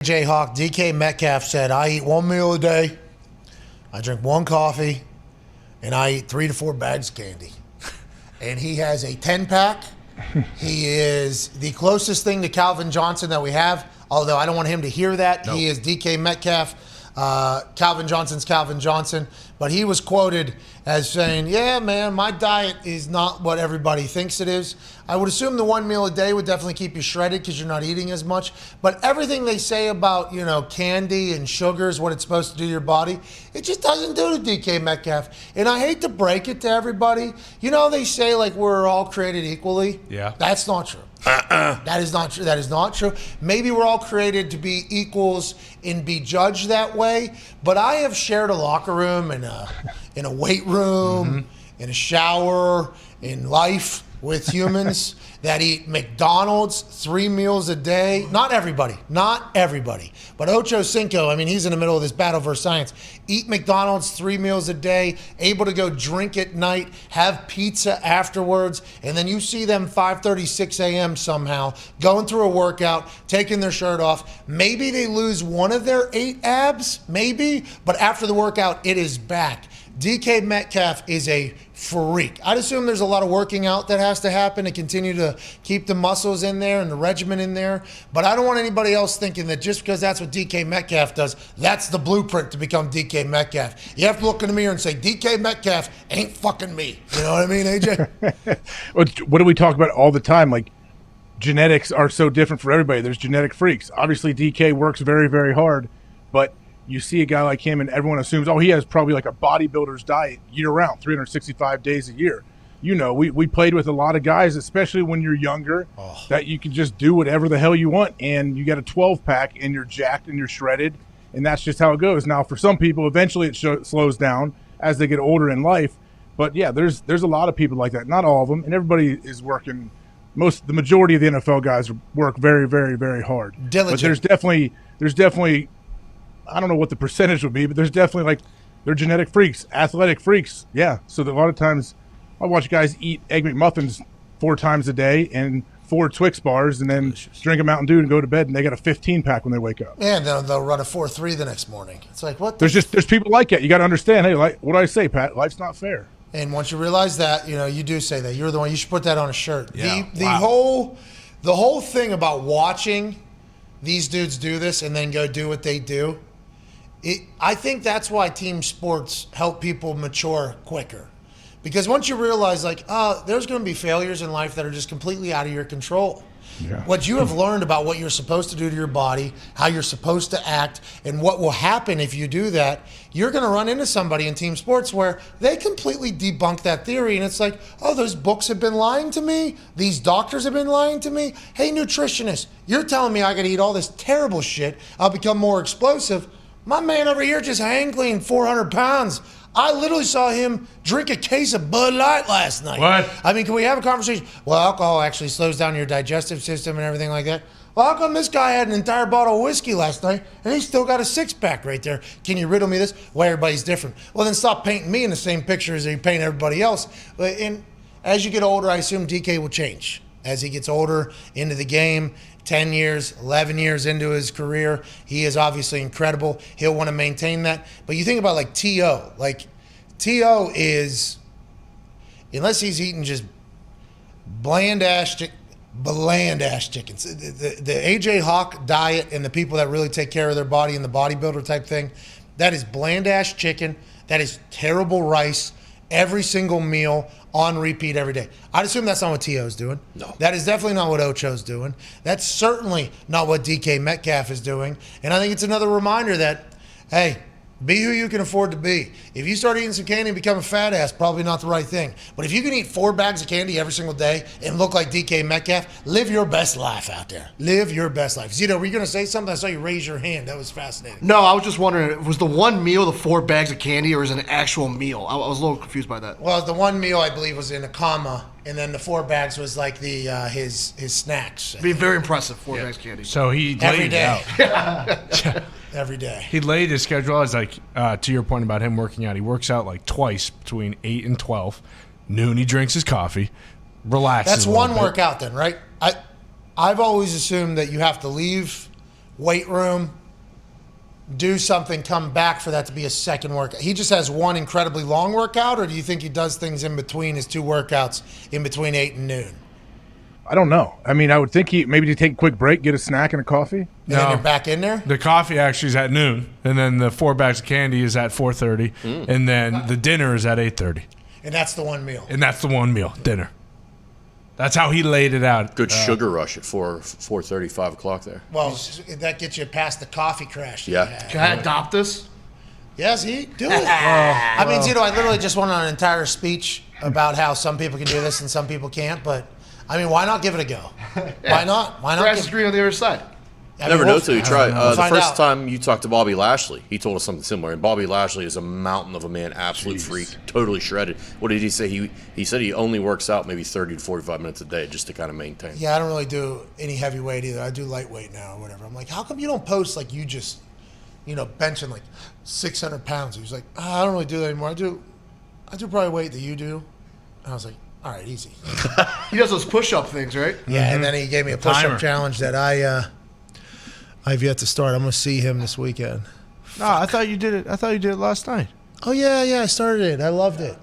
AJ Hawk, DK Metcalf said, I eat one meal a day, I drink one coffee, and I eat 3 to 4 bags of candy. And he has a 10-pack. He is the closest thing to Calvin Johnson that we have, although I don't want him to hear that. Nope. He is DK Metcalf. Calvin Johnson's Calvin Johnson. But he was quoted as saying, yeah, man, my diet is not what everybody thinks it is. I would assume the one meal a day would definitely keep you shredded because you're not eating as much. But everything they say about, candy and sugars, what it's supposed to do to your body, it just doesn't do to DK Metcalf. And I hate to break it to everybody. They say, we're all created equally. Yeah. That's not true. That is not true. That is not true. Maybe we're all created to be equals and be judged that way. But I have shared a locker room and in a weight room, in a shower, in life with humans that eat McDonald's 3 meals a day. Not everybody. But Ocho Cinco, he's in the middle of this battle versus science. Eat McDonald's 3 meals a day, able to go drink at night, have pizza afterwards, and then you see them 5:30, 6 a.m. somehow, going through a workout, taking their shirt off. Maybe they lose one of their 8 abs, maybe, but after the workout, it is back. DK Metcalf is a freak. I'd assume there's a lot of working out that has to happen to continue to keep the muscles in there and the regimen in there. But I don't want anybody else thinking that just because that's what DK Metcalf does, that's the blueprint to become DK Metcalf. You have to look in the mirror and say, DK Metcalf ain't fucking me. You know what I mean, AJ? What do we talk about all the time? Genetics are so different for everybody. There's genetic freaks. Obviously, DK works very, very hard, but you see a guy like him and everyone assumes, he has probably a bodybuilder's diet year-round, 365 days a year. We played with a lot of guys, especially when you're younger, that you can just do whatever the hell you want, and you got a 12-pack, and you're jacked and you're shredded, and that's just how it goes. Now, for some people, eventually it slows down as they get older in life, but yeah, there's a lot of people like that. Not all of them, and everybody is working. The majority of the NFL guys work very, very, very hard. Diligent. But there's definitely I don't know what the percentage would be, but there's definitely they're genetic freaks, athletic freaks. Yeah. So a lot of times I watch guys eat Egg McMuffins 4 times a day and 4 Twix bars and then drink a Mountain Dew and go to bed, and they got a 15-pack when they wake up. Yeah, and they'll run a 4.3 the next morning. It's what? There's people like that. You got to understand, hey, what do I say, Pat? Life's not fair. And once you realize that, you do say that. You're the one. You should put that on a shirt. Yeah. The whole thing about watching these dudes do this and then go do what they do, I think that's why team sports help people mature quicker. Because once you realize, there's going to be failures in life that are just completely out of your control. Yeah. What you have learned about what you're supposed to do to your body, how you're supposed to act, and what will happen if you do that, you're going to run into somebody in team sports where they completely debunk that theory. And it's those books have been lying to me. These doctors have been lying to me. Hey, nutritionist, you're telling me I got to eat all this terrible shit. I'll become more explosive. My man over here just hang cleaned 400 pounds. I literally saw him drink a case of Bud Light last night. What? Can we have a conversation? Well, alcohol actually slows down your digestive system and everything like that. Well, how come this guy had an entire bottle of whiskey last night and he's still got a 6-pack right there? Can you riddle me this? Well, everybody's different. Well, then stop painting me in the same picture as you paint everybody else. And as you get older, I assume DK will change. As he gets older into the game, 10 years, 11 years into his career, he is obviously incredible. He'll want to maintain that. But you think about T.O. T.O. is, unless he's eating just bland-ass chickens, the A.J. Hawk diet and the people that really take care of their body and the bodybuilder type thing, that is bland-ass chicken. That is terrible rice every single meal on repeat every day. I'd assume that's not what T.O.'s doing. No. That is definitely not what Ocho's doing. That's certainly not what DK Metcalf is doing. And I think it's another reminder that, hey, be who you can afford to be. If you start eating some candy and become a fat ass, probably not the right thing. But if you can eat 4 bags of candy every single day and look like DK Metcalf, live your best life out there. Live your best life. Zito, were you going to say something? I saw you raise your hand. That was fascinating. No, I was just wondering, was the one meal the 4 bags of candy, or is it an actual meal? I was a little confused by that. Well, the one meal, I believe, was in a comma, and then the 4 bags was his snacks. It'd be very impressive, 4 bags of candy. So he Every laid day. out. Every day. He laid his schedule. I was to your point about him working out, he works out twice between 8 and 12. Noon, he drinks his coffee, relaxes. That's one workout then, right? I've always assumed that you have to leave weight room, do something, come back for that to be a second workout? He just has one incredibly long workout, or do you think he does things in between his 2 workouts, in between 8 and noon? I don't know. I mean, I would think he maybe to take a quick break, get a snack and a coffee. And then you're back in there? The coffee actually is at noon, and then the 4 bags of candy is at 4:30, and then the dinner is at 8:30. And that's the one meal. And that's the one meal, dinner. That's how he laid it out. Good sugar rush at 4:30, 5 o'clock there. Well, that gets you past the coffee crash. that Yeah. you had. Can I adopt this? Yes, he do it. I mean, I literally just went on an entire speech about how some people can do this and some people can't. But I mean, why not give it a go? Why not? Why not? Grass is green on the other side. Never know till you try. The Find first out. time you talked to Bobby Lashley, he told us something similar. And Bobby Lashley is a mountain of a man, absolute freak, totally shredded. What did he say? He said he only works out maybe 30 to 45 minutes a day just to kind of maintain. Yeah, I don't really do any heavyweight either. I do lightweight now or whatever. I'm like, how come you don't post like you just, benching like 600 pounds? He was like, I don't really do that anymore. I do probably weight that you do. And I was like, all right, easy. He does those push-up things, right? Yeah, and then he gave me a push-up Timer. challenge that I've yet to start. I'm going to see him this weekend. No, I thought you did it. I thought you did it last night. Oh, yeah, I started it. I loved it.